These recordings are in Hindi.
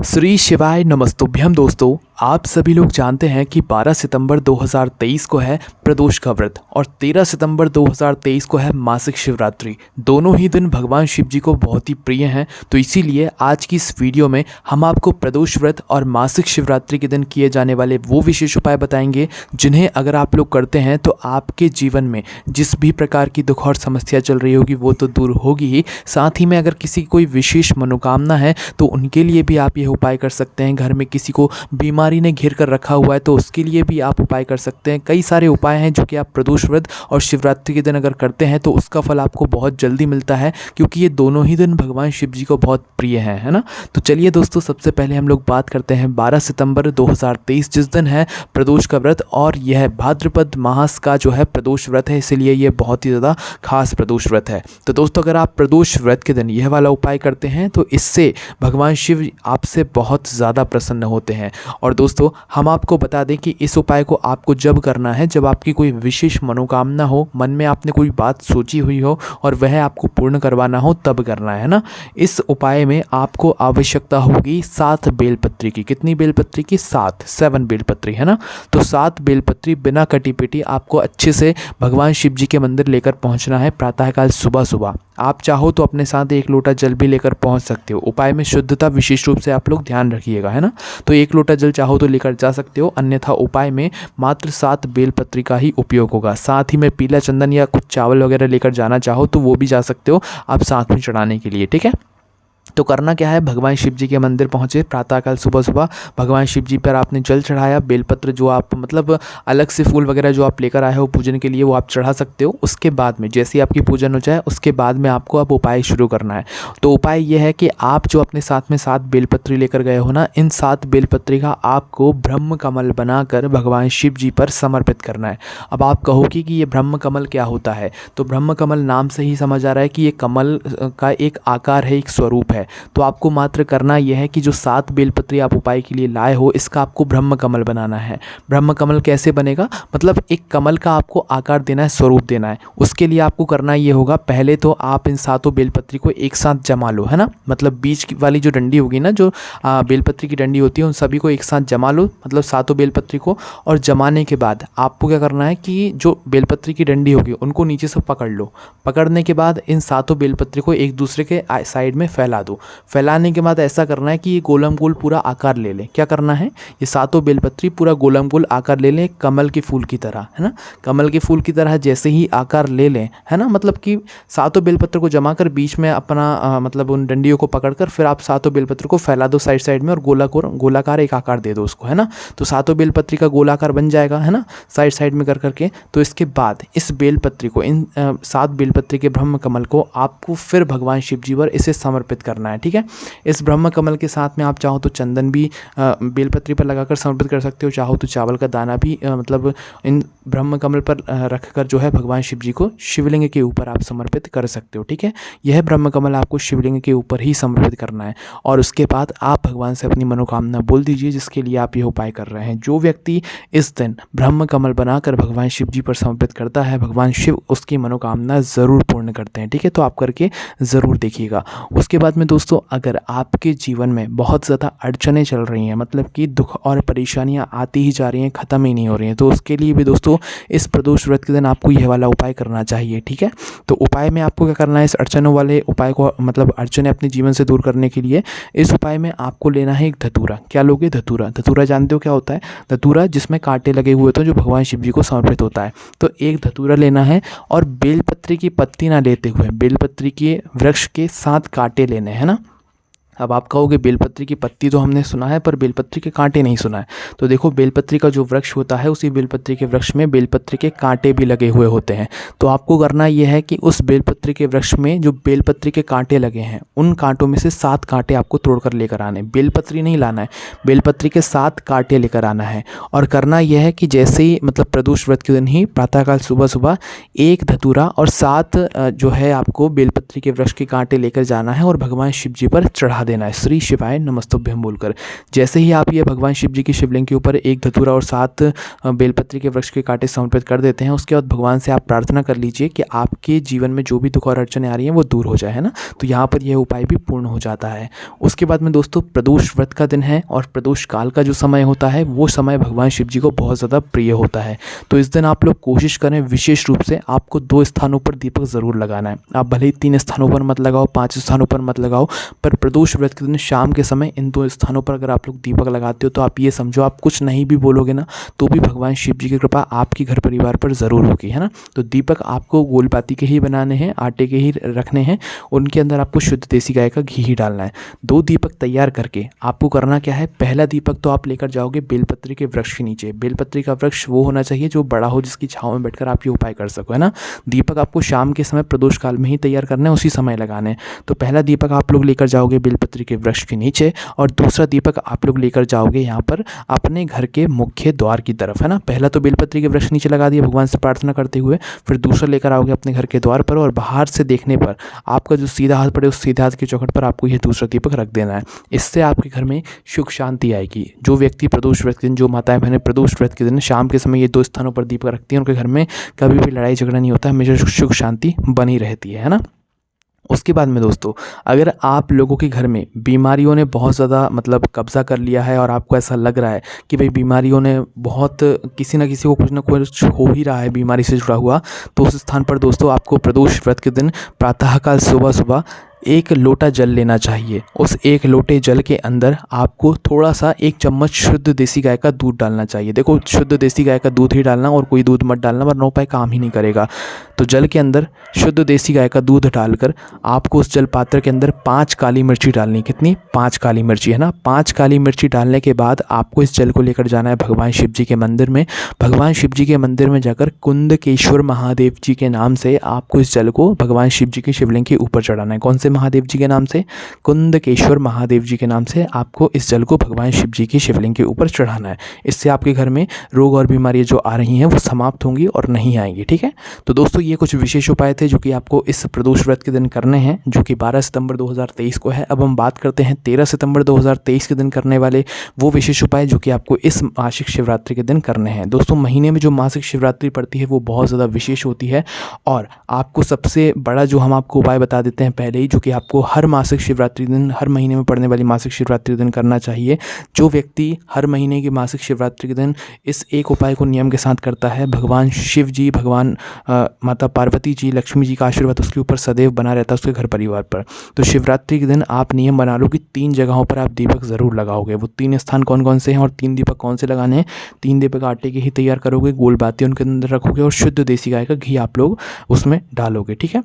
श्री शिवाय नमस्तुभ्यम। दोस्तों, आप सभी लोग जानते हैं कि 12 सितंबर 2023 को है प्रदोष का व्रत और 13 सितंबर 2023 को है मासिक शिवरात्रि। दोनों ही दिन भगवान शिव जी को बहुत ही प्रिय हैं, तो इसीलिए आज की इस वीडियो में हम आपको प्रदोष व्रत और मासिक शिवरात्रि के दिन किए जाने वाले वो विशेष उपाय बताएंगे जिन्हें अगर आप लोग करते हैं तो आपके जीवन में जिस भी प्रकार की दुख और समस्या चल रही होगी वो तो दूर होगी ही, साथ ही में अगर किसी की कोई विशेष मनोकामना है तो उनके लिए भी आप यह उपाय कर सकते हैं। घर में किसी को बीमारी ने घेर कर रखा हुआ है तो उसके लिए भी आप उपाय कर सकते हैं। कई सारे उपाय हैं जो कि आप प्रदोष व्रत और शिवरात्रि के दिन अगर करते हैं तो उसका फल आपको बहुत जल्दी मिलता है, क्योंकि ये दोनों ही दिन भगवान शिव जी को बहुत प्रिय हैं, है ना। तो चलिए दोस्तों, सबसे पहले हम लोग बात करते हैं 12 सितंबर 2023 जिस दिन है प्रदोष का व्रत, और यह भाद्रपद मास का जो है प्रदोष व्रत है, इसीलिए ये बहुत ही ज़्यादा खास प्रदोष व्रत है। तो दोस्तों, अगर आप प्रदोष व्रत के दिन यह वाला उपाय करते हैं तो इससे भगवान शिव आपसे बहुत ज़्यादा प्रसन्न होते हैं। और दोस्तों, हम आपको बता दें कि इस उपाय को आपको जब करना है जब आपकी कोई विशेष मनोकामना हो, मन में आपने कोई बात सोची हुई हो और वह आपको पूर्ण करवाना हो, तब करना है ना। इस उपाय में आपको आवश्यकता होगी 7 बेलपत्री की। कितनी बेलपत्री की? 7 बेलपत्री, है ना। तो 7 बेलपत्री बिना कटी पिटी आपको अच्छे से भगवान शिव जी के मंदिर लेकर पहुंचना है प्रातःकाल सुबह सुबह। आप चाहो तो अपने साथ 1 लोटा जल भी लेकर पहुंच सकते हो। उपाय में शुद्धता विशेष रूप से आप लोग ध्यान रखिएगा, है ना। तो 1 लोटा जल चाहो तो लेकर जा सकते हो, अन्यथा उपाय में मात्र 7 बेलपत्री का ही उपयोग होगा। साथ ही में पीला चंदन या कुछ चावल वगैरह लेकर जाना चाहो तो वो भी जा सकते हो आप साथ में चढ़ाने के लिए, ठीक है। तो करना क्या है, भगवान शिव जी के मंदिर पहुँचे प्रातःकाल सुबह सुबह, भगवान शिव जी पर आपने जल चढ़ाया, बेलपत्र जो आप मतलब अलग से फूल वगैरह जो आप लेकर आए हो पूजन के लिए वो आप चढ़ा सकते हो। उसके बाद में जैसे ही आपकी पूजन हो जाए उसके बाद में आपको अब उपाय शुरू करना है। तो उपाय ये है कि आप जो अपने साथ में 7 बेलपत्री लेकर गए हो ना, इन 7 बेलपत्री का आपको ब्रह्म कमल बनाकर भगवान शिव जी पर समर्पित करना है। अब आप कहोगे कि ये ब्रह्म कमल क्या होता है, तो ब्रह्म कमल नाम से ही समझ आ रहा है कि ये कमल का एक आकार है, एक स्वरूप है। तो आपको मात्र करना यह है कि जो 7 बेलपत्री आप उपाय के लिए लाए हो इसका आपको ब्रह्म कमल बनाना है। ब्रह्म कमल कैसे बनेगा, मतलब एक कमल का आपको आकार देना है, स्वरूप देना है। उसके लिए आपको करना ये होगा, पहले तो आप इन 7 बेलपत्री को एक साथ जमा लो, है ना। मतलब बीच वाली जो डंडी होगी ना, जो बेलपत्री की डंडी होती है, उन सभी को एक साथ जमा लो, मतलब 7 बेलपत्री को। और जमाने के बाद आपको क्या करना है कि जो बेलपत्री की डंडी होगी उनको नीचे से पकड़ लो। पकड़ने के बाद इन 7 बेलपत्री को एक दूसरे के साइड में फैला दो। फैलाने के बाद ऐसा करना है कि ये गोलम गोल पूरा आकार ले लें। क्या करना है, ये 7 बेलपत्री पूरा गोलम गोल आकार ले लें, कमल के फूल की तरह, है ना। कमल के फूल की तरह जैसे ही आकार ले लें, है ना, मतलब कि 7 बेलपत्र को जमा कर बीच में अपना मतलब उन डंडियों को पकड़कर फिर आप 7 बेलपत्र को फैला दो साइड साइड में और गोलाकार एक आकार दे दो उसको, है ना। तो 7 बेलपत्री का गोलाकार बन जाएगा, है ना, साइड साइड में कर करके। तो इसके बाद इस बेलपत्री को, इन 7 बेलपत्री के ब्रह्म कमल को आपको फिर भगवान शिव जी पर इसे समर्पित करना है, ठीक है। इस ब्रह्म कमल के साथ में आप चाहो तो चंदन भी बेलपत्री पर लगाकर समर्पित कर सकते हो, चाहो तो चावल का दाना भी मतलब इन ब्रह्म कमल पर रखकर जो है भगवान शिव जी को शिवलिंग के ऊपर आप समर्पित कर सकते हो, ठीक है। यह ब्रह्म कमल आपको शिवलिंग के ऊपर ही समर्पित करना है और उसके बाद आप भगवान से अपनी मनोकामना बोल दीजिए जिसके लिए आप यह उपाय कर रहे हैं। जो व्यक्ति इस दिन ब्रह्म कमल बनाकर भगवान शिव जी पर समर्पित करता है, भगवान शिव उसकी मनोकामना ज़रूर पूर्ण करते हैं, ठीक है। तो आप करके ज़रूर देखिएगा। उसके बाद में दोस्तों, अगर आपके जीवन में बहुत ज़्यादा अड़चनें चल रही हैं, मतलब कि दुख और परेशानियां आती ही जा रही हैं, ख़त्म ही नहीं हो रही हैं, तो उसके लिए भी दोस्तों इस प्रदोष व्रत के दिन आपको यह वाला उपाय करना चाहिए, ठीक है। तो उपाय में आपको क्या करना है, इस अड़चनों वाले उपाय को मतलब अड़चनें अपने जीवन से दूर करने के लिए इस उपाय में आपको लेना है एक धतूरा। क्या लोगे? धतूरा। धतूरा जानते हो क्या होता है? धतूरा जिसमें कांटे लगे हुए होते हैं, जो भगवान शिव जी को समर्पित होता है। तो एक धतूरा लेना है और बेलपत्री की पत्ती ना लेते हुए बेलपत्री के वृक्ष के 7 कांटे लेने हैं ना। अब आप कहोगे बेलपत्री की पत्ती तो हमने सुना है पर बेलपत्री के कांटे नहीं सुना है। तो देखो, बेलपत्री का जो वृक्ष होता है उसी बेलपत्री के वृक्ष में बेलपत्री के कांटे भी लगे हुए होते हैं। तो आपको करना यह है कि उस बेलपत्री के वृक्ष में जो बेलपत्री के कांटे लगे हैं उन कांटों में से 7 कांटे आपको तोड़कर लेकर आने। बेलपत्री नहीं लाना है, बेलपत्री के 7 कांटे लेकर आना है। और करना यह है कि जैसे ही मतलब प्रदोष व्रत के दिन ही प्रातःकाल सुबह सुबह 1 धतूरा और 7 जो है आपको बेलपत्री के वृक्ष के कांटे लेकर जाना है और भगवान शिव जी पर चढ़ा देना है, श्री शिवाय नमस्तुभ्यम बोलकर। जैसे ही आप ये भगवान शिव जी की शिवलिंग के ऊपर एक धतूरा और 7 बेलपत्री के वृक्ष के कांटे समर्पित कर देते हैं, उसके बाद भगवान से आप प्रार्थना कर लीजिए कि आपके जीवन में जो भी दुख और अड़चने आ रही हैं वो दूर हो जाए, है ना। तो यहाँ पर यह उपाय भी पूर्ण हो जाता है। उसके बाद में दोस्तों प्रदोष व्रत का दिन है और प्रदोष काल का जो समय होता है वो समय भगवान शिव जी को बहुत ज़्यादा प्रिय होता है। तो इस दिन आप लोग कोशिश करें, विशेष रूप से आपको 2 स्थानों पर दीपक ज़रूर लगाना है। आप भले ही 3 स्थानों पर मत लगाओ, 5 स्थानों पर मत लगाओ, पर प्रदोष व्रत के दिन शाम के समय इन 2 स्थानों पर अगर आप लोग दीपक लगाते हो तो आप ये समझो, आप कुछ नहीं भी बोलोगे ना तो भी भगवान शिव जी की कृपा आपके घर परिवार पर ज़रूर होगी, है ना। तो दीपक आपको गोलपाती के ही बनाने हैं, आटे के ही रखने हैं, उनके अंदर आपको शुद्ध देसी गाय का घी ही डालना है। 2 दीपक तैयार करके आपको करना क्या है, पहला दीपक तो आप लेकर जाओगे बेलपत्री के वृक्ष के नीचे। बेलपत्री का वृक्ष वो होना चाहिए जो बड़ा हो, जिसकी छाँव में बैठकर आप ये उपाय कर सको, है ना। दीपक आपको शाम के समय प्रदोष काल में ही तैयार करना है, उसी समय लगाने हैं। तो पहला दीपक आप लोग लेकर जाओगे बेलपत्री के वृक्ष के नीचे और दूसरा दीपक आप लोग लेकर जाओगे यहाँ पर अपने घर के मुख्य द्वार की तरफ, है ना। पहला तो बेलपत्री के वृक्ष नीचे लगा दिया भगवान से प्रार्थना करते हुए, फिर दूसरा लेकर आओगे अपने घर के द्वार पर और बाहर से देखने पर आपका जो सीधा हाथ पड़े उस सीधे हाथ की चौखट पर आपको यह दूसरा दीपक रख देना है। इससे आपके घर में सुख शांति आएगी। जो व्यक्ति प्रदोष व्रत के दिन, जो माताएं बहनें प्रदोष व्रत के दिन शाम के समय ये 2 स्थानों पर दीपक रखती हैं, उनके घर में कभी भी लड़ाई झगड़ा नहीं होता, हमेशा सुख शांति बनी रहती है ना। उसके बाद में दोस्तों, अगर आप लोगों के घर में बीमारियों ने बहुत ज़्यादा मतलब कब्ज़ा कर लिया है और आपको ऐसा लग रहा है कि भाई बीमारियों ने बहुत, किसी ना किसी को कुछ ना कुछ हो ही रहा है बीमारी से जुड़ा हुआ, तो उस स्थान पर दोस्तों आपको प्रदोष व्रत के दिन प्रातःकाल सुबह सुबह 1 लोटा जल लेना चाहिए। उस 1 लोटे जल के अंदर आपको थोड़ा सा 1 चम्मच शुद्ध देसी गाय का दूध डालना चाहिए। देखो, शुद्ध देसी गाय का दूध ही डालना और कोई दूध मत डालना, वरना उपाय काम ही नहीं करेगा। तो जल के अंदर शुद्ध देसी गाय का दूध डालकर आपको उस जल पात्र के अंदर 5 काली मिर्ची डालनी। कितनी? 5 काली मिर्ची, है ना। 5 काली मिर्ची डालने के बाद आपको इस जल को लेकर जाना है भगवान शिव जी के मंदिर में। भगवान शिव जी के मंदिर में जाकर कुंदकेश्वर महादेव जी के नाम से आपको इस जल को भगवान शिव जी की शिवलिंग के ऊपर चढ़ाना है। कौन से महादेव जी के नाम से? कुंदकेश्वर महादेव जी के नाम से आपको इस जल को भगवान शिव जी की शिवलिंग के ऊपर चढ़ाना है। इससे आपके घर में रोग और बीमारियां जो आ रही हैं वो समाप्त होंगी और नहीं आएंगी, ठीक है। तो दोस्तों ये कुछ विशेष उपाय थे जो कि आपको इस प्रदोष व्रत के दिन करने हैं, जो कि 12 सितंबर 2023 को है। अब हम बात करते हैं 13 सितंबर 2023 के दिन करने वाले वो विशेष उपाय जो कि आपको इस मासिक शिवरात्रि के दिन करने हैं। दोस्तों महीने में जो मासिक शिवरात्रि पड़ती है वो बहुत ज़्यादा विशेष होती है और आपको सबसे बड़ा जो हम आपको उपाय बता देते हैं पहले ही, जो कि आपको हर मासिक शिवरात्रि दिन, हर महीने में पड़ने वाली मासिक शिवरात्रि दिन करना चाहिए। जो व्यक्ति हर महीने की मासिक शिवरात्रि के दिन इस एक उपाय को नियम के साथ करता है, भगवान शिव जी, भगवान माता पार्वती जी, लक्ष्मी जी का आशीर्वाद उसके ऊपर सदैव बना रहता है, उसके घर परिवार पर। तो शिवरात्रि के दिन आप नियम बना लो कि 3 जगहों पर आप दीपक ज़रूर लगाओगे। वो 3 स्थान कौन कौन से हैं और 3 दीपक कौन से लगाने हैं? 3 दीपक आटे के ही तैयार करोगे, गोल बाती उनके अंदर रखोगे और शुद्ध देसी गाय का घी आप लोग उसमें डालोगे, ठीक है।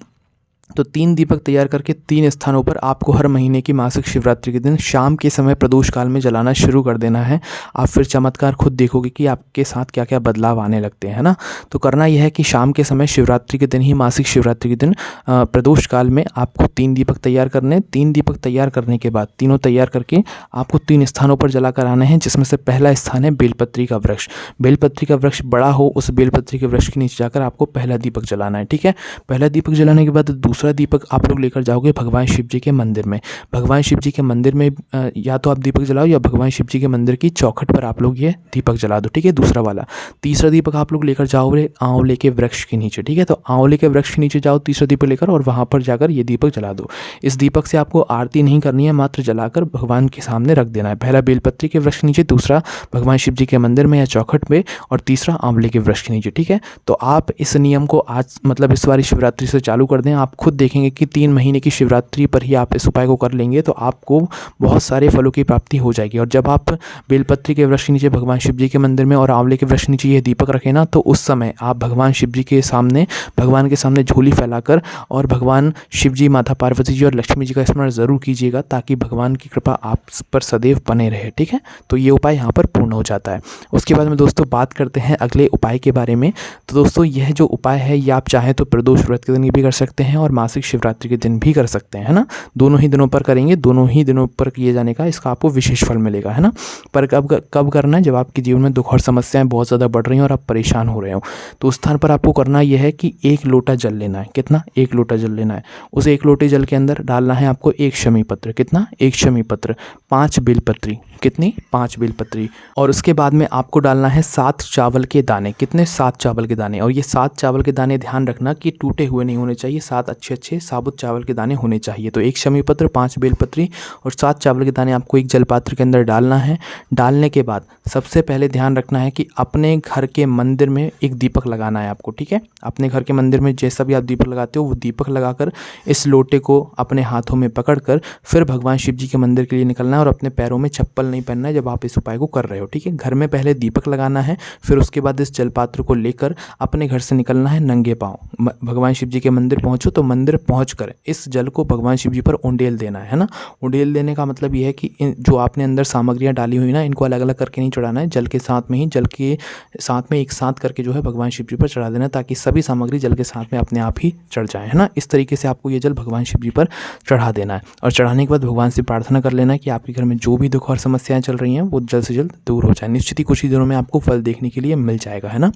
तो 3 दीपक तैयार करके 3 स्थानों पर आपको हर महीने की मासिक शिवरात्रि के दिन शाम के समय प्रदोष काल में जलाना शुरू कर देना है। आप फिर चमत्कार खुद देखोगे कि आपके साथ क्या क्या बदलाव आने लगते हैं, है ना। तो करना यह है कि शाम के समय शिवरात्रि के दिन ही, मासिक शिवरात्रि के दिन प्रदोष काल में आपको 3 दीपक तैयार करने हैं। 3 दीपक तैयार करने के बाद, तीनों तैयार करके आपको 3 स्थानों पर जला कर आने हैं, जिसमें से पहला स्थान है बेलपत्री का वृक्ष। बेलपत्री का वृक्ष बड़ा हो, उस बेलपत्री के वृक्ष के नीचे जाकर आपको पहला दीपक जलाना है, ठीक है। पहला दीपक जलाने के बाद दूसरा दीपक आप लोग लेकर जाओगे भगवान शिव जी के मंदिर में। भगवान शिव जी के मंदिर में या तो आप दीपक जलाओ या भगवान शिव जी के मंदिर की चौखट पर आप लोग ये दीपक जला दो, ठीक है, दूसरा वाला। तीसरा दीपक आप लोग लेकर जाओगे आंवले के वृक्ष के नीचे, ठीक है। तो आंवले के वृक्ष के नीचे जाओ तीसरा दीपक लेकर और वहाँ पर जाकर ये दीपक जला दो। इस दीपक से आपको आरती नहीं करनी है, मात्र जलाकर भगवान के सामने रख देना है। पहला बेलपत्री के वृक्ष के नीचे, दूसरा भगवान शिव जी के मंदिर में या चौखट में और तीसरा आंवले के वृक्ष के नीचे, ठीक है। तो आप इस नियम को आज मतलब इस बारी शिवरात्रि से चालू कर दें। आप खुद देखेंगे कि 3 महीने की शिवरात्रि पर ही आप इस उपाय को कर लेंगे तो आपको बहुत सारे फलों की प्राप्ति हो जाएगी। और जब आप बेलपत्री के वृक्ष के नीचे भगवान शिव जी के मंदिर में और आंवले के वृक्ष के नीचे ये दीपक रखें ना, तो उस समय आप भगवान शिव जी के सामने, भगवान के सामने झोली फैलाकर और भगवान शिव जी, माता पार्वती जी और लक्ष्मी जी का स्मरण ज़रूर कीजिएगा, ताकि भगवान की कृपा आप पर सदैव बने रहे, ठीक है। तो ये उपाय यहाँ पर पूर्ण हो जाता है। उसके बाद में दोस्तों बात करते हैं अगले उपाय के बारे में। तो दोस्तों यह जो उपाय है ये आप चाहें तो प्रदोष व्रत के दिन भी कर सकते हैं और और मासिक शिवरात्रि के दिन भी कर सकते हैं, है ना। दोनों ही दिनों पर करेंगे, दोनों ही दिनों पर किए जाने का इसका आपको विशेष फल मिलेगा, है ना। पर कब करना है, जब आपके जीवन में दुख और समस्याएं बहुत ज़्यादा बढ़ रही हैं और आप परेशान हो रहे हो, तो उस स्थान पर आपको करना यह है कि 1 लोटा जल लेना है। कितना? 1 लोटा जल लेना है। उस 1 लोटे जल के अंदर डालना है आपको 1 शमी पत्र। कितना? 1 शमी पत्र। 5 बेलपत्री। कितनी? 5 बेलपत्री। और उसके बाद में आपको डालना है 7 चावल के दाने। कितने? 7 चावल के दाने। और ये 7 चावल के दाने ध्यान रखना कि टूटे हुए नहीं होने चाहिए, 7 अच्छे अच्छे साबुत चावल के दाने होने चाहिए। तो 1 शमी पत्र, 5 बेलपत्री और 7 चावल के दाने आपको एक जलपात्र के अंदर डालना है। डालने के बाद सबसे पहले ध्यान रखना है कि अपने घर के मंदिर में एक दीपक लगाना है आपको, ठीक है। अपने घर के मंदिर में जैसा भी आप दीपक लगाते हो वो दीपक लगाकर इस लोटे को अपने हाथों में पकड़कर फिर भगवान शिव जी के मंदिर के लिए निकलना है और अपने पैरों में चप्पल नहीं पहनना है जब आप इस उपाय को कर रहे हो, ठीक है। घर में पहले दीपक लगाना है, फिर उसके बाद इस जलपात्र को लेकर अपने घर से निकलना है नंगे पाँव। भगवान शिव जी के मंदिर पहुंचो तो मंदिर पहुंचकर इस जल को भगवान शिव जी पर उंडेल देना है ना। उंडेल देने का मतलब यह है कि जो आपने अंदर सामग्रियां डाली हुई ना, इनको अलग अलग करके नहीं चढ़ाना है, जल के साथ में ही, जल के साथ में एक साथ करके जो है भगवान शिव जी पर चढ़ा देना, ताकि सभी सामग्री जल के साथ में अपने आप ही चढ़ जाए, है ना। इस तरीके से आपको ये जल भगवान शिव जी पर चढ़ा देना है और चढ़ाने के बाद भगवान से प्रार्थना कर लेना है कि आपके घर में जो भी दुख और समस्याएं चल रही हैं वो जल्द से जल्द दूर हो जाए। निश्चित ही कुछ ही दिनों में आपको फल देखने के लिए मिल जाएगा, है ना।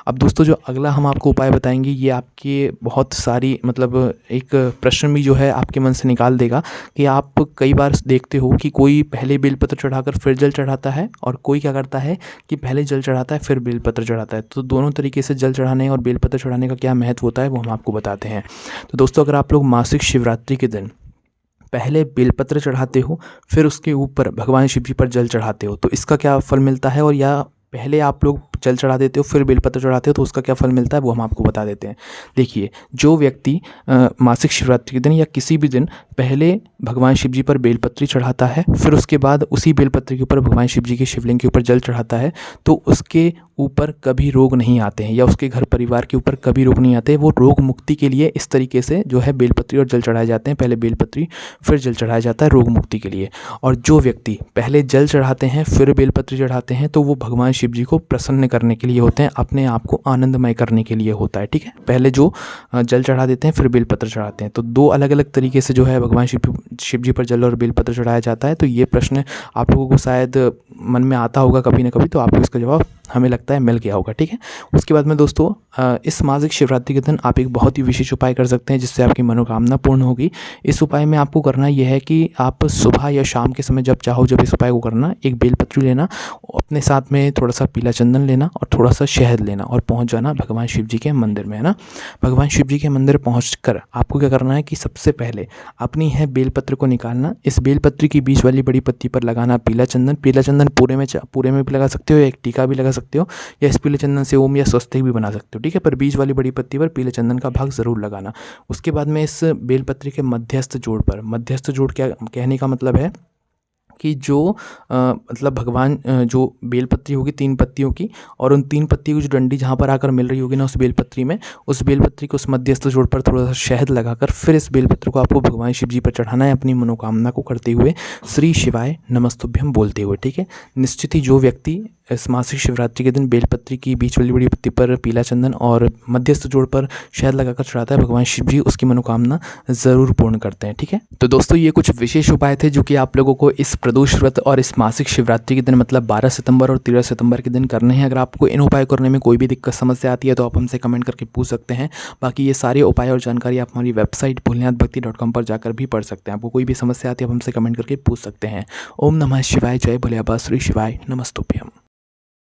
अब दोस्तों जो अगला हम आपको उपाय बताएंगे ये आपके बहुत सारी मतलब एक प्रश्न भी जो है आपके मन से निकाल देगा कि आप कई बार देखते हो कि कोई पहले बेलपत्र चढ़ाकर फिर जल चढ़ाता है और कोई क्या करता है कि पहले जल चढ़ाता है फिर बेलपत्र चढ़ाता है। तो दोनों तरीके से जल चढ़ाने और बेलपत्र चढ़ाने का क्या महत्व होता है वो हम आपको बताते हैं। तो दोस्तों अगर आप लोग मासिक शिवरात्रि के दिन पहले बेलपत्र चढ़ाते हो फिर उसके ऊपर भगवान शिव जी पर जल चढ़ाते हो तो इसका क्या फल मिलता है, और या पहले आप लोग जल चढ़ा देते हो फिर बेलपत्र चढ़ाते हो तो उसका क्या फल मिलता है वो हम आपको बता देते हैं। देखिए, जो व्यक्ति मासिक शिवरात्रि के दिन या किसी भी दिन पहले भगवान शिव जी पर बेलपत्री चढ़ाता है फिर उसके बाद उसी बेलपत्री के ऊपर भगवान शिव जी के शिवलिंग के ऊपर जल चढ़ाता है तो उसके ऊपर कभी रोग नहीं आते हैं या उसके घर परिवार के ऊपर कभी रोग नहीं आते। वो रोग मुक्ति के लिए इस तरीके से जो है बेलपत्री और जल चढ़ाए जाते हैं, पहले बेलपत्री फिर जल चढ़ाया जाता है रोग मुक्ति के लिए। और जो व्यक्ति पहले जल चढ़ाते हैं फिर बेलपत्री चढ़ाते हैं तो वो भगवान शिव जी को प्रसन्न करने के लिए होते हैं, अपने आप को आनंदमय करने के लिए होता है, ठीक है। पहले जो जल चढ़ा देते हैं फिर बेलपत्र चढ़ाते हैं, तो 2 अलग अलग तरीके से जो है भगवान शिव जी पर जल और बेलपत्र चढ़ाया जाता है। तो ये प्रश्न आप लोगों को शायद मन में आता होगा कभी ना कभी, तो आपको इसका जवाब हमें लगता है मिल गया होगा, ठीक है। उसके बाद में दोस्तों इस मासिक शिवरात्रि के दिन आप एक बहुत ही विशेष उपाय कर सकते हैं जिससे आपकी मनोकामना पूर्ण होगी। इस उपाय में आपको करना यह है कि आप सुबह या शाम के समय जब चाहो जब इस उपाय को करना, एक बेलपत्री लेना, अपने साथ में थोड़ा सा पीला चंदन लेना और थोड़ा सा शहद लेना और पहुंच जाना भगवान शिव जी के मंदिर में, है ना। भगवान शिव जी के मंदिर पहुंचकर आपको क्या करना है कि सबसे पहले अपनी है बेलपत्र को निकालना, इस बेलपत्री की बीच वाली बड़ी पत्ती पर लगाना पीला चंदन। पीला चंदन पूरे में भी लगा सकते हो, एक टीका भी लगा सकते हो, या इस पीले चंदन से ओम या स्वस्तिक भी बना सकते हो, ठीक है। पर बीच वाली बड़ी पत्ती पर पीले चंदन का भाग जरूर लगाना। उसके बाद में इस बेलपत्री के मध्यस्थ जोड़ पर, मध्यस्थ जोड़ क्या कहने का मतलब है कि जो मतलब भगवान जो बेलपत्री होगी 3 पत्तियों की, और उन 3 पत्तियों की जो डंडी जहाँ पर आकर मिल रही होगी ना उस बेलपत्री में, उस बेलपत्री को उस मध्यस्थ जोड़ पर थोड़ा सा शहद लगाकर फिर इस बेलपत्र को आपको भगवान शिव जी पर चढ़ाना है, अपनी मनोकामना को करते हुए श्री शिवाय नमस्तुभ्यम बोलते हुए, ठीक है। निश्चित ही जो व्यक्ति इस मासिक शिवरात्रि के दिन बेलपत्री की बीच वाली बड़ी पत्ती पर पीला चंदन और मध्यस्थ जोड़ पर शहद लगाकर चढ़ाता है भगवान शिव जी उसकी मनोकामना ज़रूर पूर्ण करते हैं, ठीक है। तो दोस्तों ये कुछ विशेष उपाय थे जो कि आप लोगों को इस प्रदोष व्रत और इस मासिक शिवरात्रि के दिन मतलब 12 सितंबर और 13 सितंबर के दिन करने हैं। अगर आपको इन उपाय करने में कोई भी दिक्कत समस्या आती है तो आप हमसे कमेंट करके पूछ सकते हैं। बाकी ये सारे उपाय और जानकारी आप हमारी वेबसाइट भोलेनाथभक्ति.com पर जाकर भी पढ़ सकते हैं। आपको कोई भी समस्या आती है आप हमसे कमेंट करके पूछ सकते हैं। ओम नमः शिवाय, जय भोले बाबा, श्री शिवाय नमस्तुभ्यम।